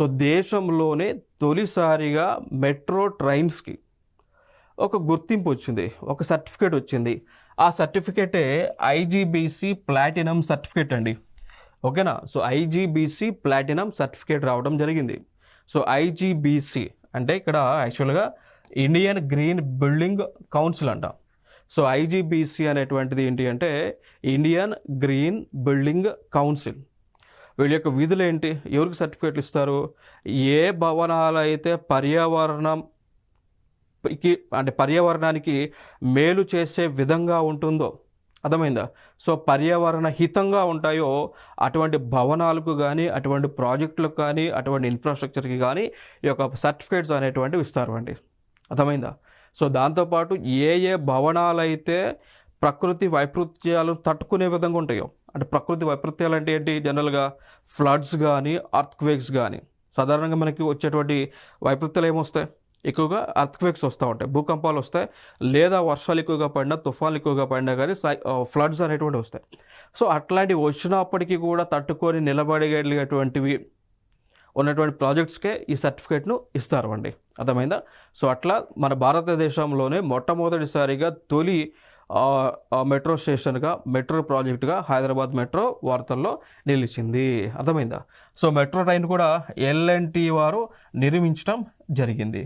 So దేశంలోనే తొలిసారిగా metro ట్రైన్స్కి ఒక గుర్తింపు వచ్చింది, ఒక సర్టిఫికేట్ వచ్చింది. ఆ సర్టిఫికేటే ఐజీబీసీ ప్లాటినం సర్టిఫికేట్ అండి. ఓకేనా? సో ఐజీబీసీ ప్లాటినం సర్టిఫికేట్ రావడం జరిగింది. సో ఐజీబీసీ అంటే ఇక్కడ యాక్చువల్గా ఇండియన్ గ్రీన్ బిల్డింగ్ కౌన్సిల్ అంట. సో ఐజీబీసీ అనేటువంటిది ఏంటి అంటే ఇండియన్ గ్రీన్ బిల్డింగ్ కౌన్సిల్. వీళ్ళ యొక్క విధులు ఏంటి, ఎవరికి సర్టిఫికేట్లు ఇస్తారు? ఏ భవనాలు అయితే పర్యావరణానికి మేలు చేసే విధంగా ఉంటుందో, అర్థమైందా? సో పర్యావరణ హితంగా ఉంటాయో అటువంటి భవనాలకు కానీ, అటువంటి ప్రాజెక్టులకు కానీ, అటువంటి ఇన్ఫ్రాస్ట్రక్చర్కి కానీ ఈ యొక్క సర్టిఫికేట్స్ అనేటువంటివి ఇస్తారు అండి. అర్థమైందా? సో దాంతోపాటు ఏ ఏ భవనాలు అయితే ప్రకృతి వైపరీత్యాలను తట్టుకునే విధంగా ఉంటాయో, అంటే ప్రకృతి వైపరీత్యాలు అంటే ఏంటి, జనరల్గా ఫ్లడ్స్ కానీ, అర్త్క్వేక్స్ కానీ. సాధారణంగా మనకి వచ్చేటువంటి వైపరీత్యాలు ఏమొస్తాయి? ఎక్కువగా అర్త్క్వేక్స్ వస్తూ ఉంటాయి, భూకంపాలు వస్తాయి, లేదా వర్షాలు ఎక్కువగా పడినా, తుఫాన్లు ఎక్కువగా పడినా కానీ ఫ్లడ్స్ అనేటువంటివి వస్తాయి. సో అట్లాంటివి వచ్చినప్పటికీ కూడా తట్టుకొని నిలబడగలిగేటువంటివి ఉన్నటువంటి ప్రాజెక్ట్స్కే ఈ సర్టిఫికేట్ను ఇస్తారు అండి. అర్థమైందా? సో అట్లా మన భారతదేశంలోనే మొట్టమొదటిసారిగా తొలి మెట్రో స్టేషన్గా, మెట్రో ప్రాజెక్టుగా హైదరాబాద్ మెట్రో వార్తల్లో నిలిచింది. అర్థమైందా? సో మెట్రో ట్రైన్ కూడా L&T వారు నిర్మించడం జరిగింది.